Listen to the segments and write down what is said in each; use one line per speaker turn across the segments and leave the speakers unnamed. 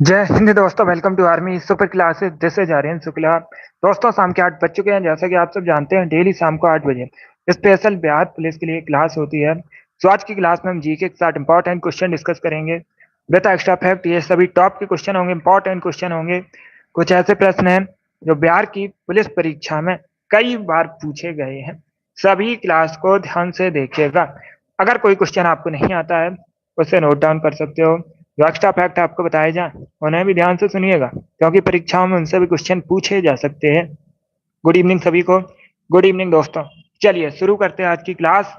जय हिंद दोस्तों। Welcome to army super classes. This is Aryan Shukla. दोस्तों, शाम के 8 बज चुके हैं। जैसा कि आप सब जानते हैं, डेली शाम को 8 बजे स्पेशल बिहार पुलिस के लिए क्लास होती है। तो आज की क्लास में हम जीके के साथ इंपॉर्टेंट क्वेश्चन डिस्कस करेंगे विद एक्स्ट्रा फैक्ट। ये सभी टॉप के क्वेश्चन होंगे, इंपॉर्टेंट क्वेश्चन होंगे। कुछ ऐसे प्रश्न हैं जो बिहार की पुलिस परीक्षा में कई बार पूछे गए हैं। सभी क्लास को ध्यान से देखिएगा। अगर कोई क्वेश्चन आपको नहीं आता है, उसे नोट डाउन कर सकते हो। जो एक्स्ट्रा फैक्ट आपको बताए जाएं, उन्हें भी ध्यान से सुनिएगा, क्योंकि परीक्षाओं में उनसे भी क्वेश्चन पूछे जा सकते हैं। गुड इवनिंग सभी को। गुड इवनिंग दोस्तों। चलिए शुरू करते हैं आज की क्लास।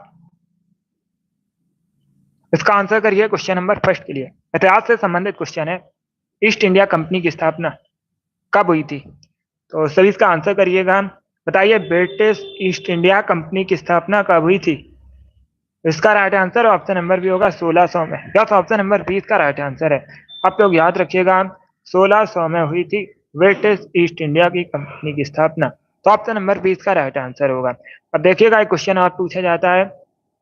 इसका आंसर करिए क्वेश्चन नंबर फर्स्ट के लिए। इतिहास से संबंधित क्वेश्चन है। ईस्ट इंडिया कंपनी की स्थापना कब हुई थी? तो सभी इसका आंसर करिएगा। बताइए, ब्रिटिश ईस्ट इंडिया कंपनी की स्थापना कब हुई थी? इसका right answer option number B होगा 1600 में। यस, ऑप्शन नंबर बी इसका राइट आंसर है। आप लोग याद रखिएगा, 1600 में हुई थी ब्रिटिश ईस्ट इंडिया की कंपनी की स्थापना। तो ऑप्शन नंबर बी इसका राइट आंसर होगा। अब देखिएगा, एक क्वेश्चन और पूछा जाता है।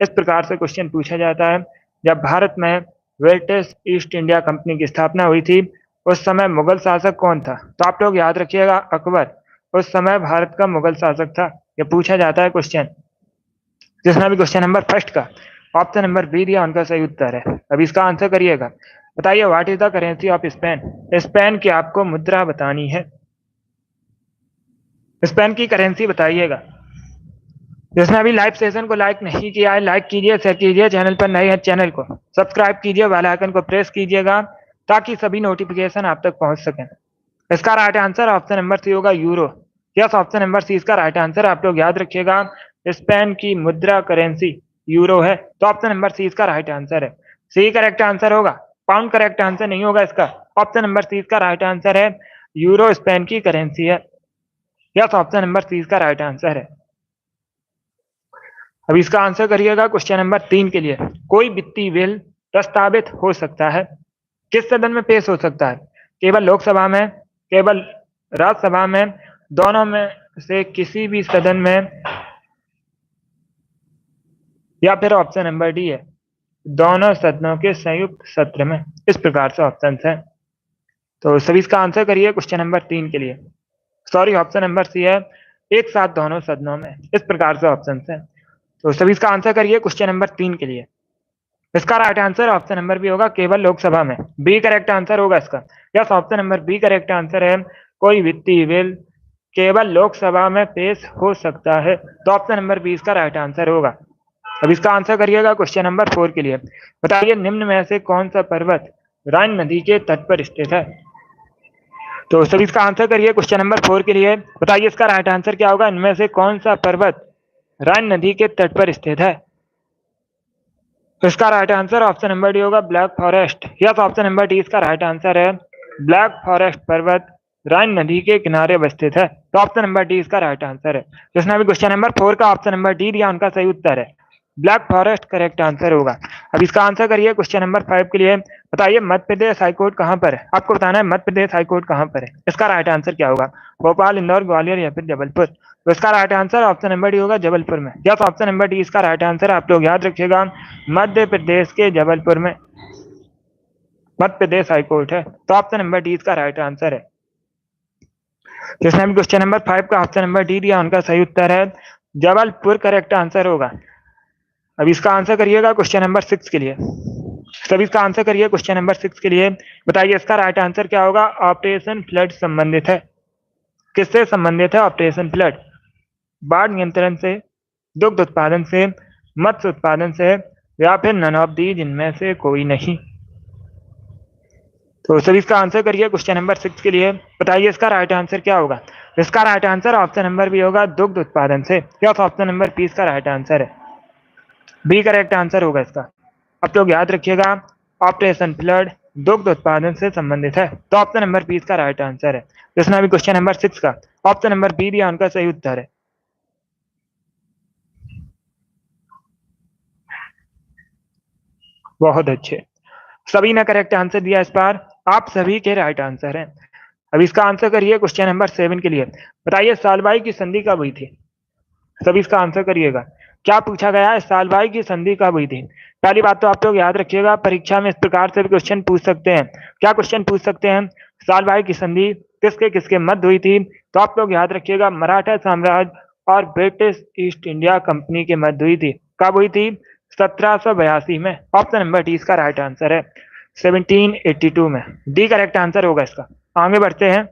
इस प्रकार से क्वेश्चन पूछा जाता है, जब भारत में ब्रिटिश ईस्ट इंडिया कंपनी की स्थापना हुई थी, उस समय मुगल शासक कौन था? तो आप लोग याद रखिएगा, अकबर उस समय भारत का मुगल शासक था। यह पूछा जाता है क्वेश्चन। जिसने भी क्वेश्चन नंबर फर्स्ट का ऑप्शन नंबर बी दिया, उनका सही उत्तर है। अभी इसका आंसर करिएगा। बताइए, what is the currency of Spain? Spain की आपको मुद्रा बतानी है। स्पेन की करेंसी बताइएगा। जिसने अभी लाइव सेशन को लाइक नहीं किया है, लाइक कीजिए, शेयर कीजिए। चैनल पर नए हैं, चैनल को सब्सक्राइब कीजिए, बेल आइकन को प्रेस कीजिएगा, ताकि सभी नोटिफिकेशन आप तक पहुंच सकें। इसका right answer option number C होगा, euro. Yes, option number C इसका राइट आंसर। आप लोग याद रखिएगा, स्पेन की मुद्रा करेंसी यूरो है। तो ऑप्शन नंबर सी इसका राइट आंसर है। सी करेक्ट आंसर होगा, पाउंड करेक्ट आंसर नहीं होगा इसका। ऑप्शन नंबर सी इसका राइट आंसर है। यूरो स्पेन की करेंसी है। यस, ऑप्शन नंबर सी इसका राइट आंसर है। अब इसका आंसर करिएगा क्वेश्चन नंबर 3 के लिए। कोई वित्तीय बिल प्रस्तावित हो सकता है, किस सदन में पेश हो सकता है? केवल लोकसभा में, केवल राज्यसभा में, दोनों में से किसी भी सदन में, या फिर ऑप्शन नंबर डी है, दोनों सदनों के संयुक्त सत्र में। इस प्रकार से ऑप्शन है। तो सभी इसका आंसर करिए क्वेश्चन नंबर 3 के लिए। सॉरी, ऑप्शन नंबर सी है, एक साथ दोनों सदनों में। इस प्रकार से ऑप्शन है। तो सभी इसका आंसर करिए क्वेश्चन नंबर 3 के लिए। इसका right answer option number B होगा, केवल लोकसभा में। बी करेक्ट आंसर होगा इसका। Yes, option number B correct answer है। कोई वित्तीय बिल केवल लोकसभा में पेश हो सकता है। तो ऑप्शन नंबर बी इसका राइट आंसर होगा। अब इसका आंसर करिएगा क्वेश्चन नंबर 4 के लिए। बताइए, निम्न में से कौन सा पर्वत राइन नदी के तट पर स्थित है? तो सभी इसका आंसर करिए क्वेश्चन नंबर 4 के लिए। बताइए, इसका राइट आंसर क्या होगा? इनमें से कौन सा पर्वत राइन नदी के तट पर स्थित है? तो इसका right answer option number D होगा, black forest. Yes, option number D इसका राइट आंसर है। ब्लैक फॉरेस्ट पर्वत राइन नदी के किनारे अवस्थित है। तो ऑप्शन नंबर डी इसका राइट आंसर है। जिसने भी क्वेश्चन नंबर 4 का ऑप्शन नंबर डी दिया, उनका सही उत्तर है। ब्लैक फॉरेस्ट करेक्ट आंसर होगा। अब इसका आंसर करिए क्वेश्चन नंबर 5 के लिए। बताइए, मध्य प्रदेश हाईकोर्ट कहां पर है? आपको बताना है मध्य प्रदेश हाईकोर्ट कहां पर है। इसका राइट आंसर क्या होगा? भोपाल, इंदौर, ग्वालियर या फिर जबलपुर? तो इसका right answer option number D होगा, जबलपुर में। यस, ऑप्शन नंबर डी इसका राइट आंसर। आप लोग याद रखिएगा, मध्य प्रदेश के जबलपुर में मध्य प्रदेश हाईकोर्ट है। तो ऑप्शन नंबर डी इसका राइट आंसर है। जिसने भी क्वेश्चन नंबर 5 का ऑप्शन नंबर डी दिया, उनका सही उत्तर है जबलपुर करेक्ट आंसर होगा। अब इसका आंसर करिएगा क्वेश्चन नंबर 6 के लिए। सभी इसका आंसर करिए क्वेश्चन नंबर 6 के लिए। बताइए, इसका राइट आंसर क्या होगा? ऑपरेशन फ्लड संबंधित है। किससे संबंधित है ऑपरेशन फ्लड? बाढ़ नियंत्रण से, दुग्ध उत्पादन से, मत्स्य उत्पादन से, या फिर नन ऑफ दी, जिनमें से कोई नहीं? तो सभी इसका आंसर करिए क्वेश्चन नंबर 6 के लिए। बताइए, इसका राइट आंसर क्या होगा? इसका right answer option number B होगा, दुग्ध उत्पादन से। या ऑप्शन नंबर बी इसका राइट आंसर है। बी करेक्ट आंसर होगा इसका। अब लोग याद रखिएगा, ऑपरेशन फ्लड दुग्ध उत्पादन से संबंधित है। तो ऑप्शन नंबर बी इसका राइट आंसर है। जिसने अभी क्वेश्चन नंबर 6 का ऑप्शन नंबर बी दिया, उनका सही उत्तर है। बहुत अच्छे, सभी ने करेक्ट आंसर दिया इस बार। आप सभी के राइट आंसर हैं। अब इसका आंसर करिए क्वेश्चन नंबर 7 के लिए। बताइए, सालबाई की संधि कब हुई थी? सभी इसका आंसर करिएगा। क्या पूछा गया है? सालबाई की संधि कब हुई थी? पहली बात तो आप लोग याद रखिएगा, परीक्षा में इस प्रकार से भी क्वेश्चन पूछ सकते हैं। क्या क्वेश्चन पूछ सकते हैं? साल भाई की संधि किसके किसके मध्य हुई थी? तो आप लोग याद रखिएगा, मराठा साम्राज्य और ब्रिटिश ईस्ट इंडिया कंपनी के मध्य हुई थी। कब हुई थी? 1782 में। ऑप्शन नंबर डी इसका राइट आंसर है, 1782 में। डी करेक्ट आंसर होगा इसका। आगे बढ़ते हैं,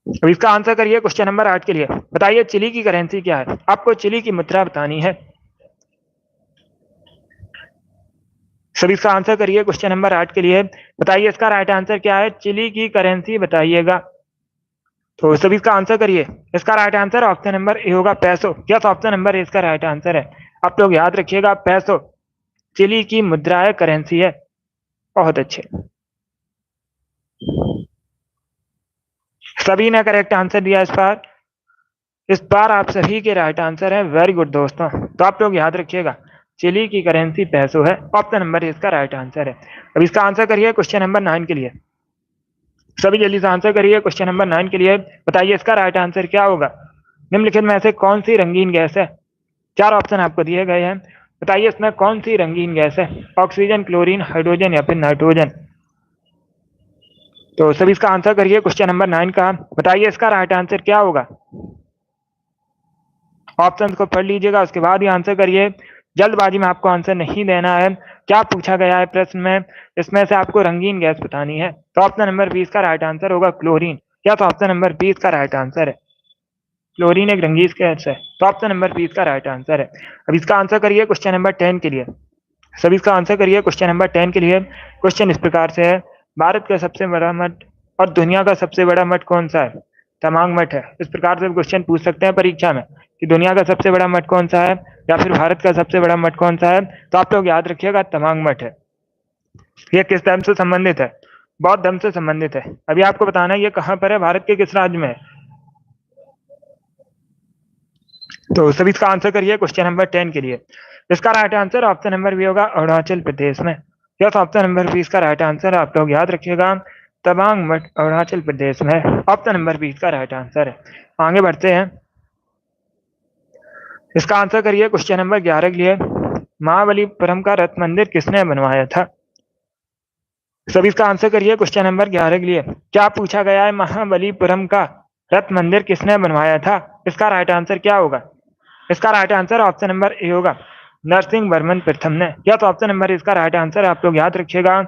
अब इसका आंसर करिए क्वेश्चन नंबर 8 के लिए। बताइए चिली की करेंसी क्या है? आपको चिली की मुद्रा बतानी है। सभी इसका आंसर करिए क्वेश्चन नंबर 8 के लिए। बताइए इसका राइट आंसर क्या है? चिली की करेंसी बताइएगा। तो सभी इसका आंसर करिए। इसका right answer option number A होगा, पैसो। यस, ऑप्शन नंबर ए इसका राइट आंसर है। आप लोग याद रखिएगा, पैसो चिली की मुद्रा है, करेंसी है। बहुत अच्छे, सभी ने करेक्ट आंसर दिया इस बार आप सभी के राइट आंसर है। वेरी गुड दोस्तों। तो आप लोग याद रखिएगा, चिली की करेंसी पैसो है। ऑप्शन नंबर इसका राइट आंसर है। अब इसका आंसर करिए क्वेश्चन नंबर 9 के लिए। सभी जल्दी से आंसर करिए क्वेश्चन नंबर 9 के लिए। बताइए इसका राइट आंसर क्या होगा? निम्नलिखित में से कौन सी रंगीन गैस है? 4 ऑप्शन आपको दिए गए हैं। बताइए इसमें कौन सी रंगीन गैस है? ऑक्सीजन, क्लोरीन, हाइड्रोजन या फिर नाइट्रोजन? तो सभी इसका आंसर करिए क्वेश्चन नंबर 9 का। बताइए इसका राइट आंसर क्या होगा? ऑप्शन को पढ़ लीजिएगा, उसके बाद ही आंसर करिए। जल्दबाजी में आपको आंसर नहीं देना है। क्या पूछा गया है प्रश्न में? इसमें से आपको रंगीन गैस बतानी है। तो ऑप्शन नंबर 20 का राइट आंसर होगा क्लोरीन। क्या? तो ऑप्शन नंबर 20 का राइट आंसर है, क्लोरीन एक रंगीन गैस है। तो ऑप्शन नंबर 20 का राइट आंसर है। अब इसका आंसर करिए क्वेश्चन नंबर 10 के लिए। सभी इसका आंसर करिए क्वेश्चन नंबर 10 के लिए। क्वेश्चन इस प्रकार से है, भारत का सबसे बड़ा मठ और दुनिया का सबसे बड़ा मठ कौन सा है? तमांग मठ है। इस प्रकार से क्वेश्चन पूछ सकते हैं परीक्षा में कि दुनिया का सबसे बड़ा मठ कौन सा है या फिर भारत का सबसे बड़ा मठ कौन सा है। तो आप लोग याद रखिएगा, तमांग मठ है। ये किस धर्म से संबंधित है? बौद्ध धर्म से संबंधित है। अभी आपको बताना है ये कहाँ पर है, भारत के किस राज्य में है। तो सभी इसका आंसर करिए क्वेश्चन नंबर 10 के लिए। इसका right answer option number B होगा, अरुणाचल प्रदेश में। यस, ऑप्शन नंबर बी इसका राइट आंसर है। आप लोग याद रखिएगा, तवांग मठ अरुणाचल प्रदेश में। ऑप्शन नंबर बी इसका राइट आंसर है। आगे बढ़ते हैं, इसका आंसर करिए क्वेश्चन नंबर 11 के लिए। महाबलीपुरम का रथ मंदिर किसने बनवाया था? सभी इसका आंसर करिए क्वेश्चन नंबर 11 के लिए। क्या पूछा गया है? महाबलीपुरम का रथ मंदिर किसने बनवाया था? इसका राइट आंसर क्या होगा? इसका right answer option number A होगा, नरसिंह वर्मन प्रथम ने। या तो ऑप्शन नंबर इसका राइट आंसर आप लोग याद रखिएगा,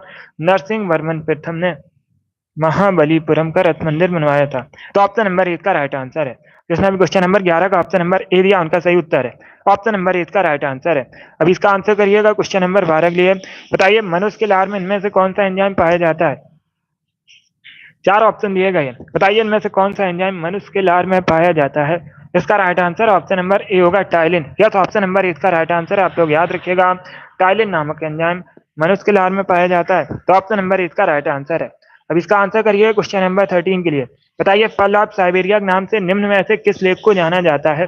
नरसिंह वर्मन प्रथम ने महाबलीपुरम का रथ मंदिर बनवाया था। तो ऑप्शन नंबर इसका राइट आंसर है। जिसने भी क्वेश्चन नंबर 11 का ऑप्शन नंबर ए दिया, उनका सही उत्तर है। ऑप्शन नंबर इसका राइट आंसर है। अब इसका आंसर करिएगा क्वेश्चन नंबर 12 के लिए। बताइए मनुष्य के लार में इनमें से कौन सा एंजाइम पाया जाता है? 4 ऑप्शन दिए गए हैं। बताइए इनमें से कौन सा एंजाइम मनुष्य के लार में पाया जाता है? इसका right answer option number A होगा, टाइलिन। या तो ऑप्शन नंबर इसका राइट आंसर है। आप लोग याद रखिएगा, टाइलिन नामक एंजाइम मनुष्य के लार में पाया जाता है। तो ऑप्शन नंबर इसका राइट आंसर है। अब इसका आंसर करिए क्वेश्चन नंबर 13 के लिए। बताइए पर्ल ऑफ साइबेरिया के नाम से निम्न में से किस लेक को जाना जाता है?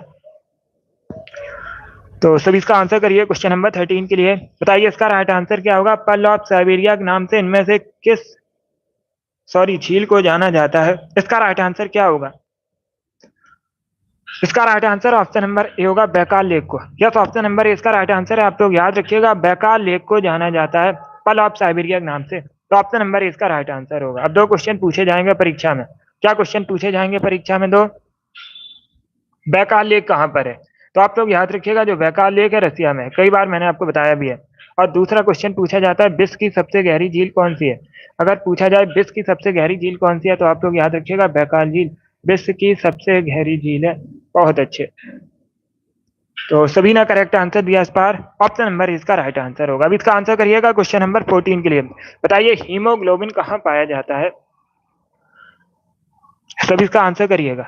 तो सभी इसका आंसर करिए क्वेश्चन नंबर 13 के लिए। बताइए इसका राइट आंसर क्या होगा? पर्ल ऑफ साइबेरिया के नाम से इनमें से किस झील को जाना जाता है? इसका राइट आंसर क्या होगा? इसका right answer option number A होगा, बैकाल लेक को। यस, ऑप्शन नंबर ए इसका राइट आंसर है। आप लोग याद रखिएगा, बैकाल लेक को जाना जाता है पर्ल ऑफ साइबेरिया के नाम से। तो ऑप्शन नंबर ए इसका राइट आंसर होगा। अब 2 क्वेश्चन पूछे जाएंगे परीक्षा में। क्या क्वेश्चन पूछे जाएंगे परीक्षा में? 2, बैकाल लेक कहाँ पर है? तो आप लोग याद रखिएगा, जो बैकाल लेक है रसिया में, कई बार मैंने आपको बताया भी है। और दूसरा क्वेश्चन पूछा जाता है, विश्व की सबसे गहरी झील कौन सी है? अगर पूछा जाए विश्व की सबसे गहरी झील कौन सी है, तो आप लोग याद रखिएगा, बैकाल झील विश्व की सबसे गहरी झील है। बहुत अच्छे। तो सभी ने करेक्ट आंसर दिया इस बार। ऑप्शन नंबर इसका राइट आंसर होगा। अब इसका आंसर करिएगा क्वेश्चन नंबर 14 के लिए। बताइए हीमोग्लोबिन कहाँ पाया जाता है? सभी इसका आंसर करिएगा।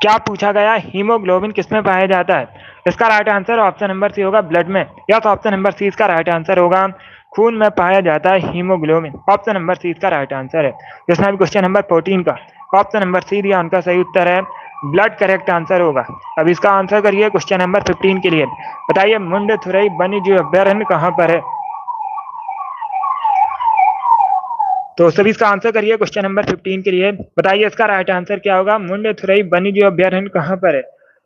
क्या पूछा गया? हीमोग्लोबिन किसमें पाया जाता है? इसका right answer option number C होगा, ब्लड में। या तो ऑप्शन नंबर सी इसका राइट आंसर होगा, खून में पाया जाता है हीमोग्लोबिन। ऑप्शन नंबर सी इसका राइट आंसर है। जिसने भी क्वेश्चन नंबर 14 का ऑप्शन नंबर सी दिया, उनका सही उत्तर है ब्लड करेक्ट आंसर होगा। अब इसका आंसर करिए क्वेश्चन नंबर 15 के लिए। बताइए मुंडेथुरई वन्यजीव अभ्यारण्य कहाँ पर है? तो सभी इसका आंसर करिए क्वेश्चन नंबर 15 के लिए। बताइए इसका राइट आंसर क्या होगा? मुंडेथुरई वन्यजीव अभ्यारण्य कहाँ पर है?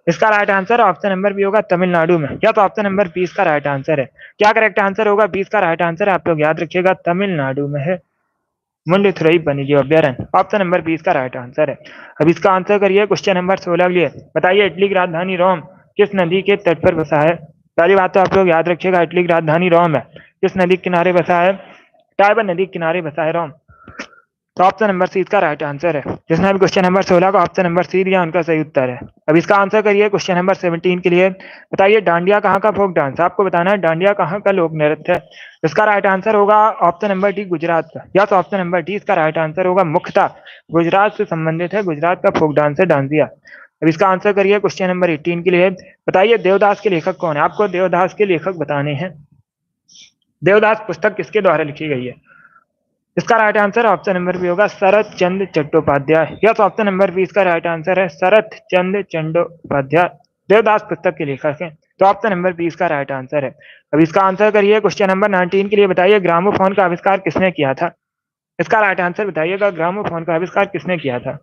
इसका right answer option number B होगा तमिलनाडु में। या तो ऑप्शन नंबर 20 का राइट आंसर है। क्या करेक्ट आंसर होगा? 20 का राइट आंसर है, आप लोग याद रखिएगा, तमिलनाडु में है मुंडेथुरई वन्यजीव अभ्यारण्य। ऑप्शन नंबर 20 का राइट आंसर है। अब इसका आंसर करिए क्वेश्चन नंबर 16 के लिए। बताइए इटली की राजधानी रोम किस नदी के तट पर बसा है? पहली बात तो आप लोग याद रखिएगा, इटली की राजधानी रोम है, किस नदी के किनारे बसा है? टाइबर नदी के किनारे बसा है रोम। तो ऑप्शन नंबर सी इसका राइट आंसर है। जिसने भी क्वेश्चन नंबर 16 का ऑप्शन नंबर सी दिया उनका सही उत्तर है। अब इसका आंसर करिए क्वेश्चन नंबर 17 के लिए। बताइए डांडिया कहाँ का फोक डांस? आपको बताना है डांडिया कहाँ का लोक नृत्य है। इसका राइट आंसर होगा ऑप्शन नंबर डी गुजरात का। या तो ऑप्शन नंबर डी इसका राइट आंसर होगा, मुख्यतः गुजरात से संबंधित है, गुजरात का फोक डांस है डांडिया। अब इसका आंसर करिए क्वेश्चन नंबर 18 के लिए। बताइए देवदास के लेखक कौन है? आपको देवदास के लेखक बताने हैं। देवदास पुस्तक किसके द्वारा लिखी गई है? इसका right answer option number B होगा, शरत चंद्र चट्टोपाध्याय। या तो ऑप्शन नंबर बी इसका राइट आंसर है, शरत चंद्र चट्टोपाध्याय देवदास पुस्तक के लेखक हैं। तो ऑप्शन नंबर बी इसका राइट आंसर है। अब इसका आंसर करिए क्वेश्चन नंबर 19 के लिए। बताइए ग्रामोफोन का आविष्कार किसने किया था? इसका राइट आंसर बताइएगा, ग्रामोफोन का आविष्कार किसने किया था?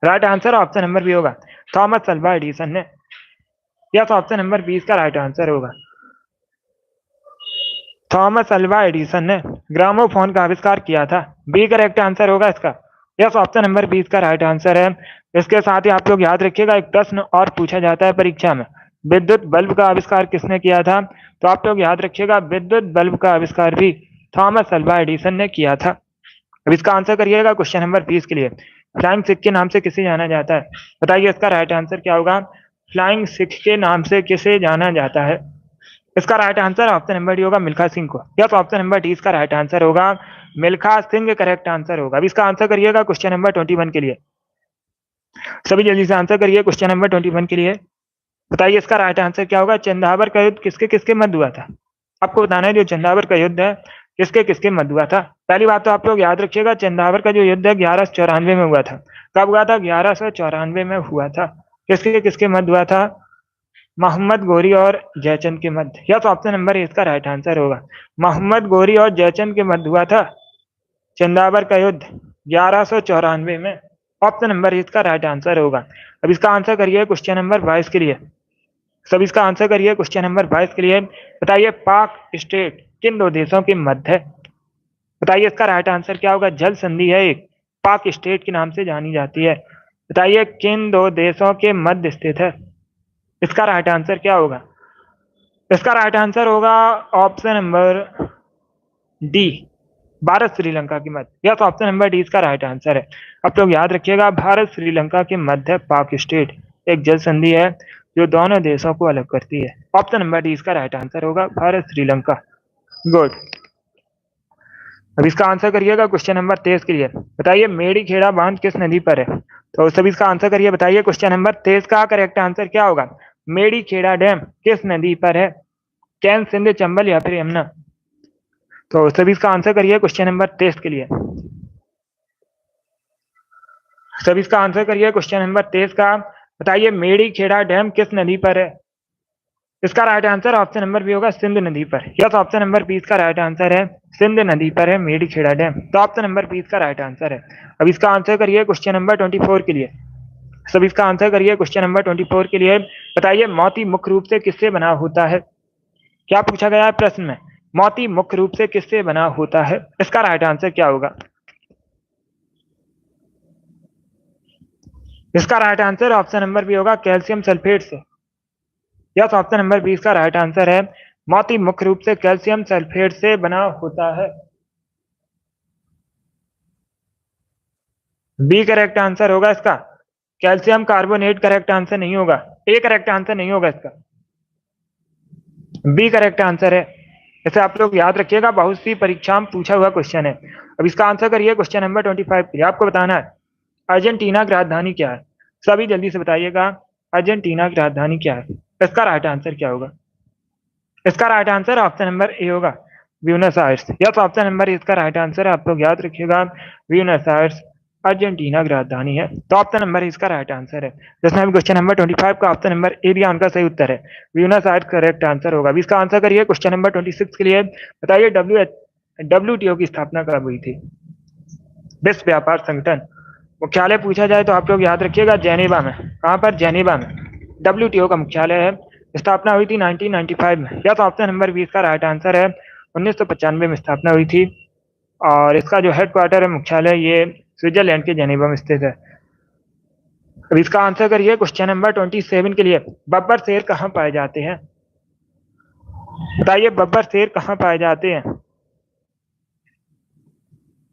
Right answer option number B होगा, थॉमस अल्वा एडिसन ने। या तो ऑप्शन नंबर 20 का राइट आंसर होगा, थॉमस अल्वा एडिसन ने ग्रामोफोन का आविष्कार किया था। बी करेक्ट आंसर होगा इसका। यस, ऑप्शन नंबर 20 का राइट आंसर है। इसके साथ ही आप लोग याद रखिएगा, एक प्रश्न और पूछा जाता है परीक्षा में, विद्युत बल्ब का आविष्कार किसने किया था? तो आप लोग याद रखिएगा, विद्युत बल्ब का आविष्कार भी थॉमस अल्वा एडिसन ने किया था। अब इसका आंसर करिएगा क्वेश्चन नंबर 20 के लिए। फ्लाइंग सिख के नाम से किसे जाना जाता है? बताइए इसका राइट आंसर क्या होगा? फ्लाइंग सिख के नाम से किसे जाना जाता है? इसका right answer option number D होगा, मिल्खा सिंह को। या तो ऑप्शन नंबर डी इसका राइट आंसर होगा, मिल्खा सिंह करेक्ट आंसर होगा। अब इसका आंसर करिएगा क्वेश्चन नंबर 21 के लिए। सभी जल्दी से आंसर करिए क्वेश्चन नंबर 21 के लिए। बताइए इसका राइट आंसर क्या होगा? चंदावर का युद्ध किसके किसके मध्य हुआ था? आपको बताना है जो चंदावर का युद्ध है किसके किसके मध्य हुआ था। पहली बात तो आप लोग याद रखिएगा, चंदावर का जो युद्ध है 1194 में हुआ था। कब हुआ था? 1194 में हुआ था। किसके किसके मध्य हुआ था? मोहम्मद गोरी और जयचंद के मध्य। या तो ऑप्शन नंबर इसका राइट आंसर होगा, मोहम्मद गोरी और जयचंद के मध्य हुआ था चंदावर का युद्ध 1194 में। ऑप्शन नंबर इसका राइट आंसर होगा। अब इसका आंसर करिए क्वेश्चन नंबर 22 के लिए। सब इसका आंसर करिए क्वेश्चन नंबर 22 के लिए। बताइए पाक स्टेट किन दो देशों के मध्य है? बताइए इसका राइट आंसर क्या होगा? जल संधि है एक, पाक स्टेट के नाम से जानी जाती है। बताइए किन दो देशों के मध्य स्थित है? इसका राइट आंसर क्या होगा? इसका राइट आंसर होगा option number D, Bharat Sri Lanka के मध्य। या तो ऑप्शन नंबर डी इसका राइट आंसर है। अब लोग याद रखिएगा, भारत श्रीलंका के मध्य पाक स्टेट एक जल संधि है जो दोनों देशों को अलग करती है। ऑप्शन नंबर डी इसका राइट आंसर होगा, भारत श्रीलंका। गुड। अब इसका आंसर करिएगा क्वेश्चन नंबर 23 के लिए। बताइए मेड़ी खेड़ा बांध किस नदी पर है? तो सभी इसका आंसर करिए। बताइए क्वेश्चन नंबर 23 का करेक्ट आंसर क्या होगा? मेड़ी खेड़ा डैम किस नदी पर है? कैन, सिंध, चंबल या फिर यमुना? तो सभी इसका आंसर करिए क्वेश्चन नंबर 23 के लिए। सभी इसका आंसर करिए क्वेश्चन नंबर 23 का। बताइए मेड़ी खेड़ा डैम किस नदी पर है? इसका right answer option number B होगा, सिंध नदी पर। यस, ऑप्शन नंबर 20 का राइट आंसर है, सिंध नदी पर है मेड़ी खेड़ा डैम। तो ऑप्शन नंबर 20 का राइट आंसर है। अब इसका आंसर करिए क्वेश्चन नंबर 24 के लिए। सब इसका आंसर करिए क्वेश्चन नंबर 24 के लिए। बताइए मोती मुख्य रूप से किससे बना होता है? क्या पूछा गया है प्रश्न में? मोती मुख्य रूप से किससे बना होता है? इसका राइट आंसर क्या होगा? इसका right answer option number B होगा, कैल्शियम सल्फेट से। यस, ऑप्शन नंबर 20 का राइट आंसर है, मोती मुख्य रूप से कैल्शियम सल्फेट से बना होता है। बी करेक्ट आंसर होगा इसका, कैल्शियम कार्बोनेट करेक्ट आंसर नहीं होगा। ए करेक्ट आंसर नहीं होगा इसका, बी करेक्ट आंसर है। इसे आप लोग याद रखिएगा, बहुत सी परीक्षा में पूछा हुआ क्वेश्चन है। अब इसका आंसर करिए क्वेश्चन नंबर 25 के लिए। आपको बताना है अर्जेंटीना की राजधानी क्या है? सभी जल्दी से बताइएगा, अर्जेंटीना की राजधानी क्या है? इसका राइट आंसर क्या होगा? इसका right answer option number A होगा, Buenos Aires. Yes, option number इसका राइट आंसर है, आप लोग याद रखिएगा, ब्यूनस आयर्स अर्जेंटीना की राजधानी है। तो ऑप्शन नंबर इसका राइट आंसर है। जिसमें हम क्वेश्चन नंबर 25 का ऑप्शन नंबर ए दिया, उनका सही उत्तर है, ब्यूनस आयर्स करेक्ट आंसर होगा। अभी इसका आंसर करिए क्वेश्चन नंबर 26 के लिए। बताइए WTO की स्थापना कब हुई थी? विश्व व्यापार संगठन। मुख्यालय पूछा जाए तो आप लोग याद रखिएगा, जेनेवा में। कहां पर? जेनेवा में। WTO का मुख्यालय है? स्थापना हुई थी 1995 में। या तो ऑप्शन नंबर बी इसका राइट आंसर है, 1995 में स्थापना हुई थी। और इसका जो हेडक्वार्टर है, मुख्यालय, ये स्विट्जरलैंड के जेनेवा में स्थित है। अब इसका आंसर करिए क्वेश्चन नंबर 27 के लिए। बब्बर शेर कहाँ पाए जाते हैं? बताइए बब्बर शेर कहाँ पाए जाते हैं?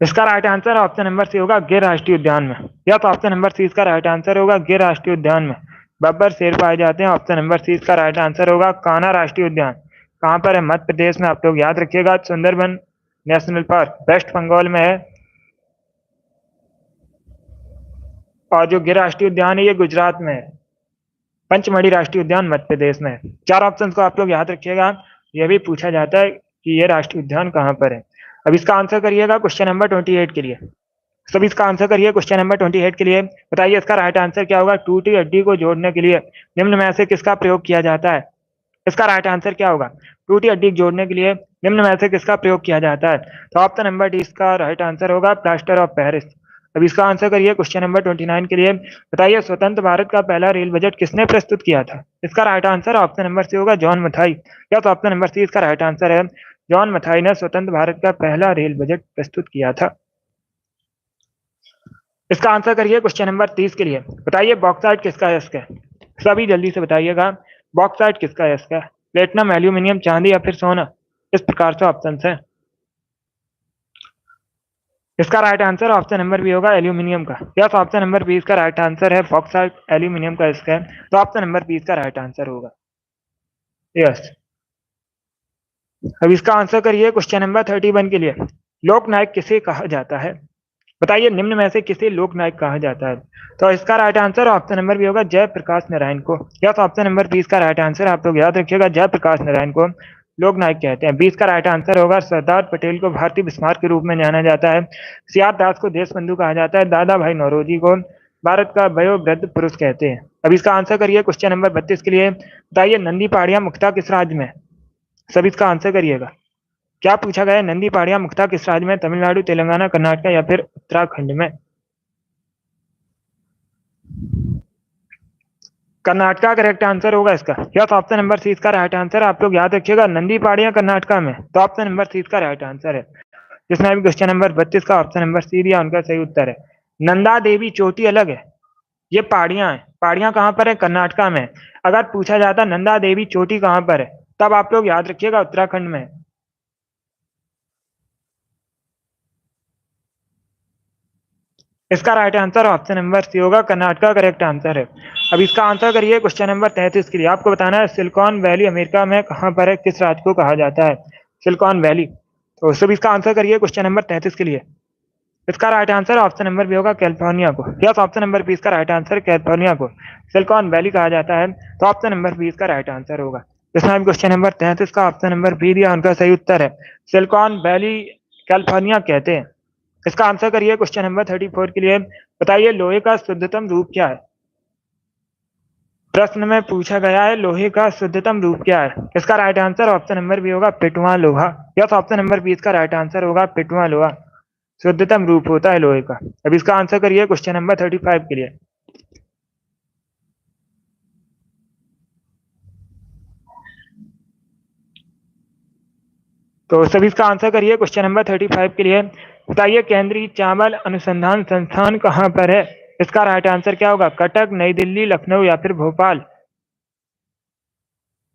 इसका right answer option number C होगा, गिर राष्ट्रीय उद्यान में। या तो ऑप्शन नंबर सी इसका राइट आंसर होगा, गिर राष्ट्रीय उद्यान में बब्बर शेर पाए जाते हैं। ऑप्शन नंबर सी इसका राइट आंसर होगा, कान्हा राष्ट्रीय उद्यान। कहाँ पर है? मध्य प्रदेश में। आप लोग याद रखिएगा, Sundarban national park west Bengal में है। और जो गिर राष्ट्रीय उद्यान है, ये गुजरात में है। पंचमढ़ी राष्ट्रीय उद्यान मध्य प्रदेश में है। चार ऑप्शन को आप लोग याद रखिएगा, यह भी पूछा जाता है कि यह राष्ट्रीय उद्यान कहाँ पर है। अब इसका आंसर करिएगा क्वेश्चन नंबर 28 के लिए। सभी इसका आंसर करिए क्वेश्चन नंबर 28 के लिए। बताइए इसका राइट आंसर क्या होगा? टूटी हड्डी को जोड़ने के लिए निम्न में से किसका प्रयोग किया जाता है? इसका राइट आंसर क्या होगा? टूटी हड्डी जोड़ने के लिए निम्न में से किसका प्रयोग किया जाता है? तो ऑप्शन नंबर डी इसका राइट आंसर होगा, प्लास्टर ऑफ पेरिस। अब इसका आंसर करिए क्वेश्चन नंबर 29 के लिए। बताइए स्वतंत्र भारत का पहला रेल बजट किसने प्रस्तुत किया था? इसका right answer option number C होगा, जॉन मथाई। या तो ऑप्शन नंबर सी इसका राइट आंसर है, जॉन मथाई ने स्वतंत्र भारत का पहला रेल बजट प्रस्तुत किया था। इसका आंसर करिए क्वेश्चन नंबर 30 के लिए। बताइए बॉक्साइट किसका अयस्क है? सभी जल्दी से बताइएगा, बॉक्साइट किसका अयस्क है? प्लेटिनम, एल्यूमिनियम, चांदी या फिर सोना? इस प्रकार से ऑप्शन है। इसका right answer option number B होगा, एल्यूमिनियम का। या तो ऑप्शन नंबर बी इसका राइट आंसर है, बॉक्साइट एल्यूमिनियम का अयस्क है। तो ऑप्शन नंबर बी इसका राइट आंसर होगा। यस। अब इसका आंसर करिए क्वेश्चन नंबर 31 के लिए। लोकनायक किसे कहा जाता है? बताइए निम्न में से किसे लोकनायक कहा जाता है? तो इसका right answer option number B होगा, जयप्रकाश नारायण को। या तो ऑप्शन नंबर बी इसका राइट आंसर, आप लोग याद रखिएगा, जयप्रकाश नारायण को लोकनायक कहते हैं। 20 का राइट आंसर होगा, सरदार पटेल को भारतीय बिस्मार्क के रूप में जाना जाता है। सियार दास को देशबंधु कहा जाता है। दादा भाई नौरोजी को भारत का वयोवृद्ध पुरुष कहते हैं। अब इसका आंसर करिए क्वेश्चन नंबर 32 के लिए। बताइए नंदी पहाड़ियां मुख्यतः किस राज्य में? सब इसका आंसर करिएगा। क्या पूछा गया है? नंदी पहाड़ियां मुख्यतः किस राज्य में? तमिलनाडु, तेलंगाना, कर्नाटक या फिर उत्तराखंड में? कर्नाटका करेक्ट आंसर होगा इसका। या तो ऑप्शन नंबर सी इसका राइट आंसर, आप लोग याद रखिएगा, नंदी पहाड़ियां कर्नाटका में। तो ऑप्शन नंबर सी इसका राइट आंसर है। जिसमें भी क्वेश्चन नंबर 32 का ऑप्शन नंबर सी दिया, उनका सही उत्तर है। नंदा देवी चोटी अलग है, ये पहाड़ियां हैं। पहाड़ियां कहां पर है? कर्नाटका में। अगर पूछा जाता नंदा देवी चोटी कहां पर है, तब आप लोग याद रखिएगा उत्तराखंड में। इसका right answer option number C होगा, कर्नाटका करेक्ट आंसर है। अब इसका आंसर करिए क्वेश्चन नंबर 33 के लिए। आपको बताना है सिलिकॉन वैली अमेरिका में कहां पर है, किस राज्य को कहा जाता है सिलिकॉन वैली? तो सब इसका आंसर करिए क्वेश्चन नंबर 33 के लिए। इसका right answer option number B होगा, कैलिफोर्निया को। यस, ऑप्शन नंबर बी इसका राइट आंसर, कैलिफोर्निया को सिलिकॉन वैली कहा जाता है। तो ऑप्शन नंबर बी इसका राइट आंसर होगा। इसमें क्वेश्चन नंबर 33 का ऑप्शन नंबर बी दिया, उनका सही उत्तर है, सिलिकॉन वैली कैलिफोर्निया कहते हैं। इसका आंसर करिए क्वेश्चन नंबर 34 के लिए। बताइए लोहे का शुद्धतम रूप क्या है? प्रश्न में पूछा गया है लोहे का शुद्धतम रूप क्या है? इसका right answer option number B होगा, पिटवा लोहा। यस, ऑप्शन नंबर बी इसका राइट आंसर होगा, पिटवा लोहा शुद्धतम रूप होता है लोहे का। अब इसका आंसर करिए क्वेश्चन नंबर 35 के लिए। तो सभी इसका आंसर करिए क्वेश्चन नंबर 35 के लिए। बताइए केंद्रीय चावल अनुसंधान संस्थान कहां पर है? इसका राइट आंसर क्या होगा? कटक, नई दिल्ली, लखनऊ या फिर भोपाल?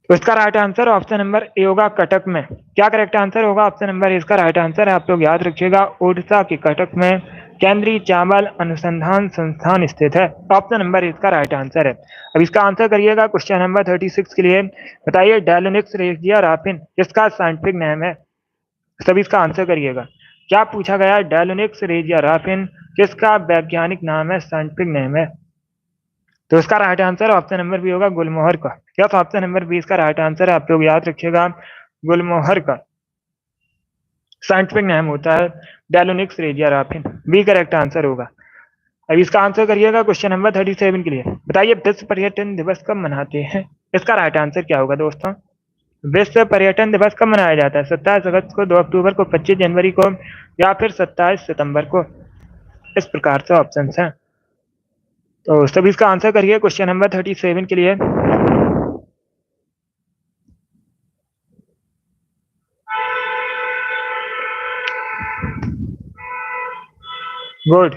तो इसका right answer option number A होगा, कटक में। क्या करेक्ट आंसर होगा? ऑप्शन नंबर इसका राइट आंसर है, आप लोग याद रखिएगा, ओडिशा के कटक में केंद्रीय चावल अनुसंधान संस्थान स्थित है। ऑप्शन नंबर इसका राइट आंसर है। अब इसका आंसर करिएगा क्वेश्चन नंबर 36 के लिए। बताइए डेलोनिक्स रेजिया राफिन किसका साइंटिफिक नेम है? सभी इसका आंसर करिएगा। क्या पूछा गया है? डेलोनिक्स रेजिया राफिन किसका वैज्ञानिक नाम है, साइंटिफिक नेम है? तो इसका right answer option number B होगा, गुलमोहर का। यस, ऑप्शन नंबर बी इसका राइट आंसर है, आप लोग याद रखिएगा, गुलमोहर का साइंटिफिक नेम होता है Delonix regia Rafin. B correct answer होगा। अब इसका आंसर करिएगा क्वेश्चन नंबर 37 के लिए। बताइए विश्व पर्यटन दिवस कब मनाते हैं? इसका राइट आंसर क्या होगा दोस्तों? विश्व पर्यटन दिवस कब मनाया जाता है? 27 अगस्त को, 2 अक्टूबर को, 25 जनवरी को या फिर 27 सितंबर को? इस प्रकार से ऑप्शन है। तो सभी इसका आंसर करिए क्वेश्चन नंबर 37 के लिए। गुड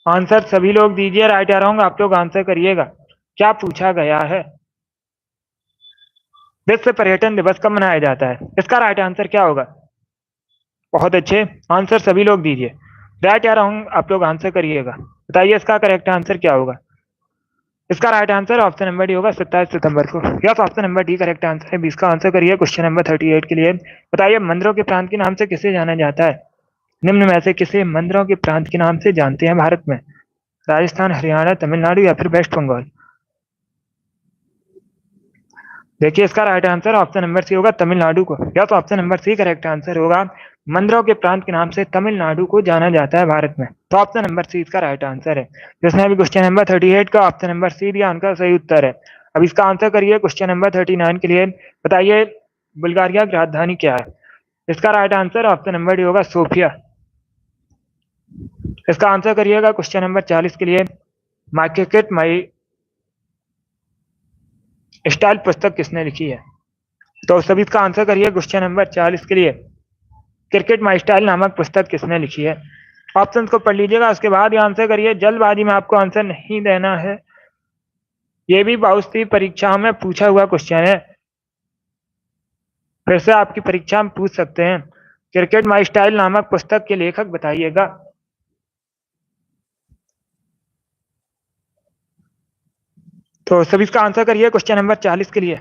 आंसर सभी लोग दीजिए, राइट या रॉन्ग आप लोग आंसर करिएगा। क्या पूछा गया है? विश्व पर्यटन दिवस कब मनाया जाता है? इसका राइट आंसर क्या होगा? बहुत अच्छे आंसर सभी लोग दीजिए, राइट या रॉन्ग आप लोग आंसर करिएगा। बताइए इसका करेक्ट आंसर क्या होगा? इसका right answer option number D होगा 27 सितंबर को। यस option number D correct answer है। 20 का आंसर करिए क्वेश्चन नंबर 38 के लिए। बताइए मंदिरों के प्रांत के नाम से किसे जाना जाता है? निम्न में से किसे मंदिरों के प्रांत के नाम से जानते हैं भारत में? राजस्थान, हरियाणा, तमिलनाडु या फिर वेस्ट बंगाल? देखिए इसका right answer option number C होगा तमिलनाडु को। या तो option number C correct answer होगा। मंदिरों के प्रांत के नाम से तमिलनाडु को जाना जाता है भारत में। तो ऑप्शन नंबर सी इसका राइट आंसर है। जिसने अभी क्वेश्चन नंबर 38 का ऑप्शन नंबर सी दिया उनका सही उत्तर है। अब इसका आंसर करिए क्वेश्चन नंबर 39 के लिए। बताइए बुल्गारिया की राजधानी क्या है? इसका right answer option number D होगा सोफिया। इसका आंसर करिएगा क्वेश्चन नंबर 40 के लिए। माई क्रिकेट माई स्टाइल पुस्तक किसने लिखी है? तो सभी इसका आंसर करिए क्वेश्चन नंबर 40 के लिए। क्रिकेट माई स्टाइल नामक पुस्तक किसने लिखी है? ऑप्शंस को पढ़ लीजिएगा, उसके बाद ही आंसर करिए। जल्दबाजी में आपको आंसर नहीं देना है। ये भी बहुत सी परीक्षाओं में पूछा हुआ क्वेश्चन है, फिर से आपकी परीक्षा में पूछ सकते हैं। क्रिकेट माई स्टाइल नामक पुस्तक के लेखक बताइएगा। तो सभी इसका आंसर करिए क्वेश्चन नंबर 40 के लिए।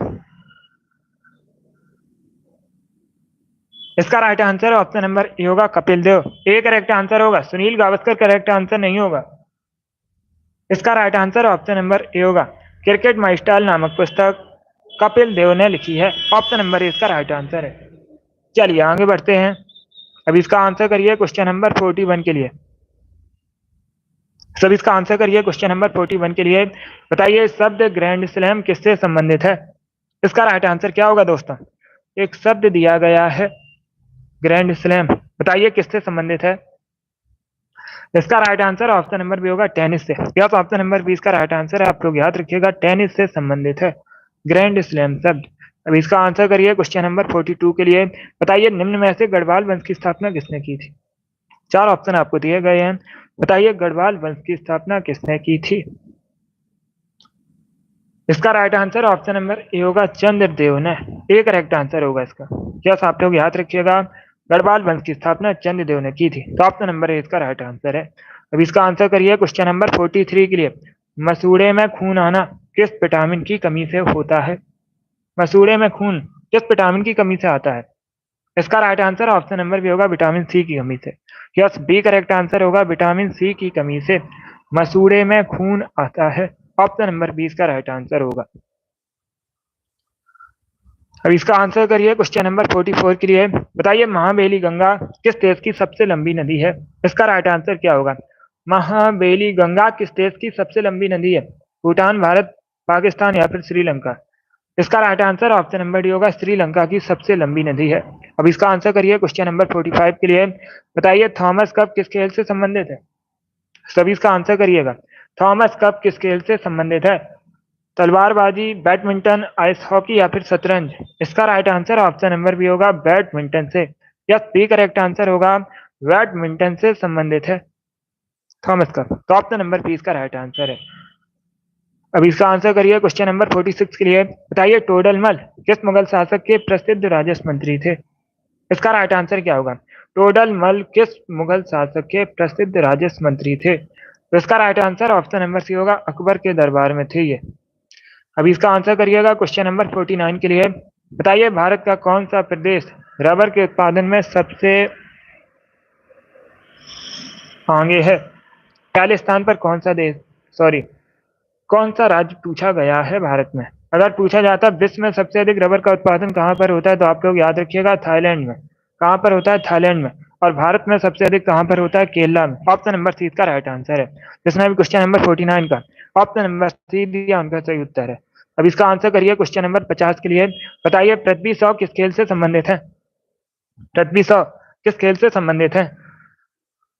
इसका right answer option number A होगा Kapil Dev. A correct answer होगा। सुनील गावस्कर करेक्ट आंसर नहीं होगा। इसका right answer option number A होगा। क्रिकेट माई स्टाइल नामक पुस्तक कपिल देव ने लिखी है। ऑप्शन नंबर ए इसका राइट आंसर है। चलिए आगे बढ़ते हैं। अब इसका आंसर करिए क्वेश्चन नंबर 41 के लिए। सब इसका आंसर करिए क्वेश्चन नंबर 41 के लिए। बताइए शब्द ग्रैंड स्लैम किससे संबंधित है? इसका राइट आंसर क्या होगा दोस्तों? एक शब्द दिया गया है ग्रैंड स्लैम, बताइए किससे संबंधित है? इसका right answer option number B होगा टेनिस से। या तो ऑप्शन नंबर 20 का राइट आंसर है, आप लोग याद रखिएगा, टेनिस से संबंधित है ग्रैंड स्लैम शब्द। अब इसका आंसर करिए क्वेश्चन नंबर 42 के लिए। बताइए निम्न में से गढ़वाल वंश की स्थापना किसने की थी? चार ऑप्शन आपको दिए गए हैं। बताइए गढ़वाल वंश की स्थापना किसने की थी? इसका right answer option number A होगा चंद्रदेव ने। ए करेक्ट आंसर होगा इसका। यस आप लोग याद रखिएगा, गढ़वाल वंश की स्थापना चंद्रदेव ने की थी। तो ऑप्शन नंबर ए इसका राइट आंसर है। अब इसका आंसर करिए क्वेश्चन नंबर 43 के लिए। मसूड़े में खून आना किस विटामिन की कमी से होता है? मसूड़े में खून किस विटामिन की कमी से आता है? इसका right answer option number B होगा विटामिन सी की कमी से। यस बी करेक्ट आंसर होगा, विटामिन सी की कमी से मसूड़े में खून आता है। ऑप्शन नंबर 20 का राइट आंसर होगा। अब इसका आंसर करिए क्वेश्चन नंबर 44 के लिए। बताइए महाबेली गंगा किस देश की सबसे लंबी नदी है? इसका राइट आंसर क्या होगा? महाबेली गंगा किस देश की सबसे लंबी नदी है? भूटान, भारत, पाकिस्तान या फिर श्रीलंका? इसका right answer option number D होगा, श्रीलंका की सबसे लंबी नदी है। अब इसका आंसर करिए क्वेश्चन नंबर 45 के लिए। बताइए थॉमस कप किस खेल से संबंधित है? सभी इसका आंसर करिएगा। थॉमस कप किस खेल से संबंधित है? तलवारबाजी, बैडमिंटन, आइस हॉकी या फिर शतरंज? इसका right answer option number B होगा, बैडमिंटन से। यस बी करेक्ट आंसर होगा, बैडमिंटन से संबंधित है थॉमस कप। तो ऑप्शन नंबर बी इसका राइट आंसर है। अब इसका आंसर करिए क्वेश्चन नंबर 46 के लिए। बताइए टोडरमल किस मुगल शासक के प्रसिद्ध राजस्व मंत्री थे? इसका राइट आंसर क्या होगा? टोडरमल किस मुगल शासक के प्रसिद्ध राजस्व मंत्री थे? तो इसका right answer option number C होगा, अकबर के दरबार में थे ये। अब इसका आंसर करिएगा क्वेश्चन नंबर 49 के लिए। बताइए भारत का कौन सा प्रदेश रबर के उत्पादन में सबसे आगे है? पहले स्थान पर कौन सा देश, सॉरी कौन सा राज्य पूछा गया है भारत में? अगर पूछा जाता विश्व में सबसे अधिक रबर का उत्पादन कहाँ पर होता है, तो आप लोग याद रखिएगा थाईलैंड में। कहाँ पर होता है? थाईलैंड में। और भारत में सबसे अधिक कहाँ पर होता है? केरला में। ऑप्शन नंबर सी इसका राइट आंसर है। जिसने भी क्वेश्चन नंबर 49 का ऑप्शन नंबर सी दिया उनका सही उत्तर है। अब इसका आंसर करिए क्वेश्चन नंबर 50 के लिए। बताइए पृथ्वी शॉ किस खेल से संबंधित है? पृथ्वी शॉ किस खेल से संबंधित है?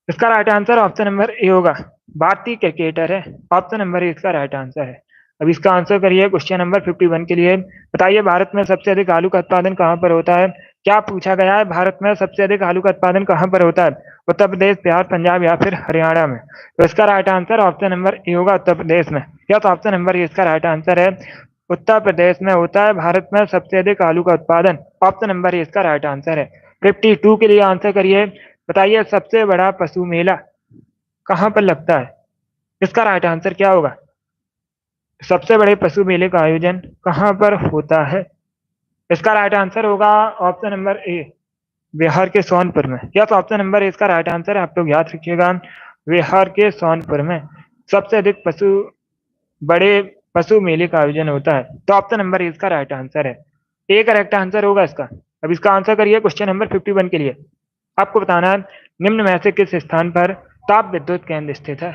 इसका right answer option number A होगा, भारतीय क्रिकेटर है। ऑप्शन नंबर ए इसका राइट आंसर है। अब इसका आंसर करिए क्वेश्चन नंबर 51 के लिए। बताइए भारत में सबसे अधिक आलू का उत्पादन कहाँ पर होता है? क्या पूछा गया है, भारत में सबसे अधिक आलू का उत्पादन कहाँ पर होता है? उत्तर प्रदेश, बिहार, पंजाब या फिर हरियाणा में? तो इसका right answer option number A होगा, उत्तर प्रदेश में। या तो ऑप्शन नंबर ए इसका राइट आंसर है। उत्तर प्रदेश में होता है भारत में सबसे अधिक आलू का उत्पादन। ऑप्शन नंबर ए इसका राइट आंसर है। 52 के लिए आंसर करिए। बताइए सबसे बड़ा पशु मेला कहाँ पर लगता है? इसका राइट आंसर क्या होगा? सबसे बड़े पशु मेले का आयोजन कहाँ पर होता है? इसका राइट आंसर होगा ऑप्शन नंबर ए, बिहार के सोनपुर में। या तो ऑप्शन नंबर ए इसका राइट आंसर है, आप लोग याद रखिएगा, बिहार के सोनपुर में सबसे अधिक बड़े पशु मेले का आयोजन होता है। तो ऑप्शन नंबर ए इसका राइट आंसर है। ए करेक्ट आंसर होगा इसका। अब इसका आंसर करिए क्वेश्चन नंबर 51 के लिए। आपको बताना है निम्न में से किस स्थान पर ताप विद्युत केंद्र स्थित है?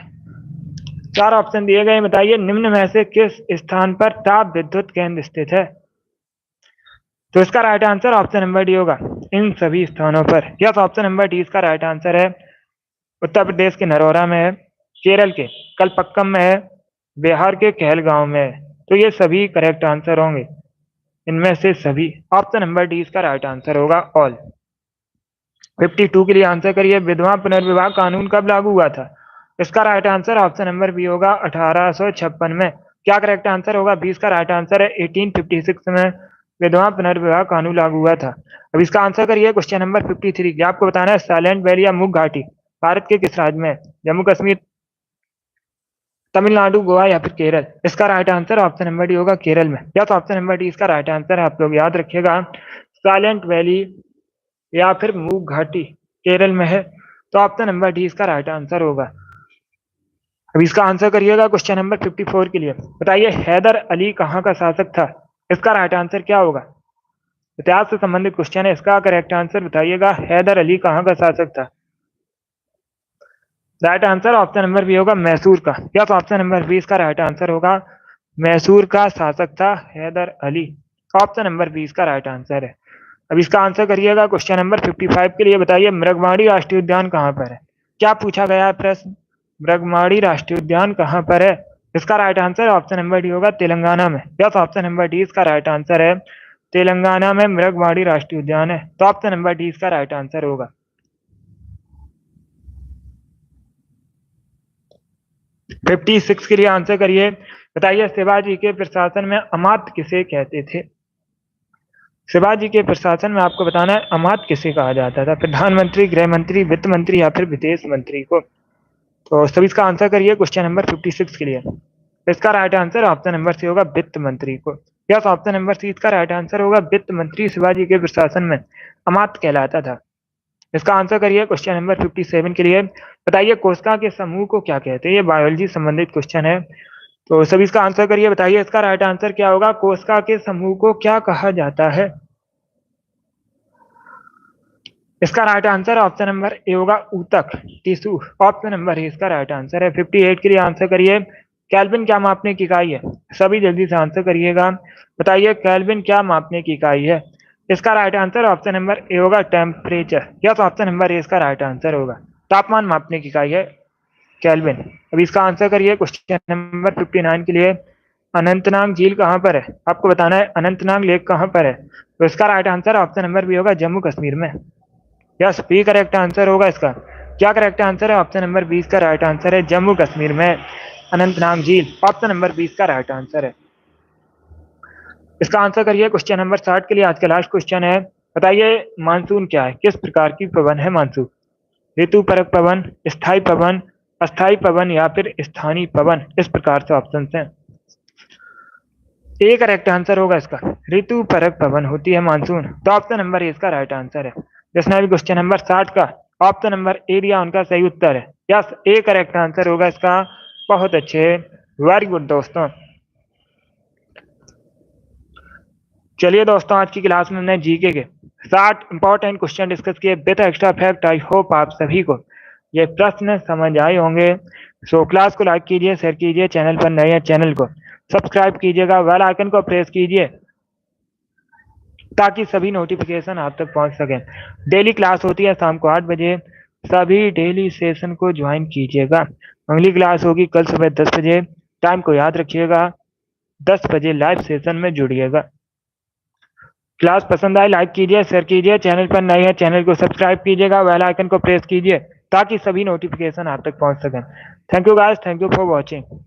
चार ऑप्शन दिए गए, बताइए निम्न में से किस स्थान पर ताप विद्युत केंद्र स्थित है? तो इसका right answer option number D होगा, इन सभी स्थानों पर। या तो ऑप्शन नंबर डी इसका राइट आंसर है। उत्तर प्रदेश के नरोरा में है, केरल के कलपक्कम में है, बिहार के कहलगांव में है। तो ये सभी करेक्ट आंसर होंगे, इनमें से सभी। ऑप्शन नंबर डी इसका राइट आंसर होगा, ऑल। 52 के लिए आंसर करिए। विधवा पुनर्विवाह कानून कब लागू हुआ था? इसका right answer option number B होगा, 1856 में। क्या करेक्ट आंसर होगा? 20 का राइट आंसर है, 1856 में विधवा पुनर्विवाह कानून लागू हुआ था। अब इसका आंसर करिए क्वेश्चन नंबर 53। आपको बताना है साइलेंट वैली या मुग घाटी भारत के किस राज्य में? जम्मू कश्मीर, तमिलनाडु, गोवा या फिर केरल? इसका right answer option number D होगा, केरल में। या तो ऑप्शन नंबर डी इसका राइट आंसर है, आप लोग याद रखिएगा, साइलेंट वैली या फिर मुग घाटी केरल में है। तो ऑप्शन नंबर डी इसका राइट आंसर होगा। अब इसका आंसर करिएगा क्वेश्चन नंबर 54 के लिए। बताइए हैदर अली कहाँ का शासक था? इसका राइट आंसर क्या होगा? इतिहास से संबंधित क्वेश्चन है, इसका करेक्ट आंसर बताइएगा, हैदर अली कहाँ का शासक था? Right answer option number B होगा, मैसूर का। या तो ऑप्शन नंबर बी इसका राइट आंसर होगा, मैसूर का शासक था Hyder Ali. Option number B इसका राइट आंसर है। अब इसका आंसर करिएगा क्वेश्चन नंबर 55 के लिए। बताइए मृगमाणी राष्ट्रीय उद्यान कहाँ पर है? क्या पूछा गया है प्रश्न? मृगमाणी राष्ट्रीय उद्यान कहाँ पर है? इसका right answer option number D होगा, तेलंगाना में। या तो ऑप्शन नंबर डी इसका राइट आंसर है, तेलंगाना में मृगमाणी राष्ट्रीय उद्यान है। तो ऑप्शन नंबर डी इसका राइट आंसर होगा। 56 के लिए आंसर करिए। बताइए शिवाजी के प्रशासन में अमात्य किसे कहते थे? शिवाजी के प्रशासन में आपको बताना है अमात्य किसे कहा जाता था? प्रधानमंत्री, गृह मंत्री, वित्त मंत्री या फिर विदेश मंत्री को? तो सभी इसका आंसर करिए क्वेश्चन नंबर 56 के लिए। इसका right answer option number C होगा, वित्त मंत्री को। या तो ऑप्शन नंबर सी इसका राइट आंसर होगा, वित्त मंत्री शिवाजी के प्रशासन में अमात्य कहलाता था। इसका आंसर करिए क्वेश्चन नंबर 57 के लिए। बताइए कोशिका के समूह को क्या कहते हैं? ये बायोलॉजी संबंधित क्वेश्चन है, तो सभी इसका आंसर करिए। बताइए इसका राइट आंसर क्या होगा? कोशिका के समूह को क्या कहा जाता है? इसका right answer option number A होगा, ऊतक, टिश्यू। ऑप्शन नंबर ए इसका राइट आंसर है। 58 के लिए आंसर करिए। केल्विन क्या मापने की इकाई है? सभी जल्दी से आंसर करिएगा। बताइए केल्विन क्या मापने की इकाई है? इसका right answer option number A होगा, टेम्परेचर। या तो ऑप्शन नंबर ए इसका राइट आंसर होगा, तापमान मापने की इकाई है केल्विन। अब इसका आंसर करिए क्वेश्चन नंबर 59 के लिए। अनंतनाग झील कहाँ पर है? आपको बताना है अनंतनाग लेक कहाँ पर है। तो इसका right answer option number B होगा, जम्मू कश्मीर में। यस, बी करेक्ट आंसर होगा इसका। क्या करेक्ट आंसर है? ऑप्शन नंबर 20 का राइट आंसर है, जम्मू कश्मीर में अनंतनाग झील। ऑप्शन नंबर 20 का राइट आंसर है। इसका आंसर करिए क्वेश्चन नंबर 60 के लिए। आज का लास्ट क्वेश्चन है। बताइए मानसून क्या है? किस प्रकार की पवन है मानसून? ऋतुपरक पवन, स्थायी पवन, अस्थायी पवन या फिर स्थानीय पवन? इस प्रकार से ऑप्शन है। ए करेक्ट आंसर होगा इसका, ऋतुपरक पवन होती है मानसून। तो ऑप्शन नंबर ए इसका राइट आंसर है। जिसने भी क्वेश्चन नंबर 60 का ऑप्शन नंबर ए दिया उनका सही उत्तर है। यस, ए करेक्ट आंसर होगा इसका। बहुत अच्छे, वेरी गुड दोस्तों। चलिए दोस्तों, आज की क्लास में हमने जीके के 60 इंपॉर्टेंट क्वेश्चन डिस्कस किए with extra fact. I hope आप सभी को ये प्रश्न समझ आए होंगे। सो क्लास को लाइक कीजिए, शेयर कीजिए, चैनल पर नए हैं चैनल को सब्सक्राइब कीजिएगा, बेल आइकन को प्रेस कीजिए ताकि सभी नोटिफिकेशन आप तक पहुंच सकें। डेली क्लास होती है शाम को 8 बजे। सभी डेली सेशन को ज्वाइन कीजिएगा। अगली क्लास होगी कल सुबह 10 बजे। टाइम को याद रखिएगा, 10 बजे लाइव सेशन में जुड़िएगा। क्लास पसंद आए लाइक कीजिए, शेयर कीजिए। चैनल पर नए हैं चैनल को सब्सक्राइब कीजिएगा, बेल आइकन को प्रेस कीजिए ताकि सभी नोटिफिकेशन आप तक पहुंच सकें। Thank you guys, thank you for watching.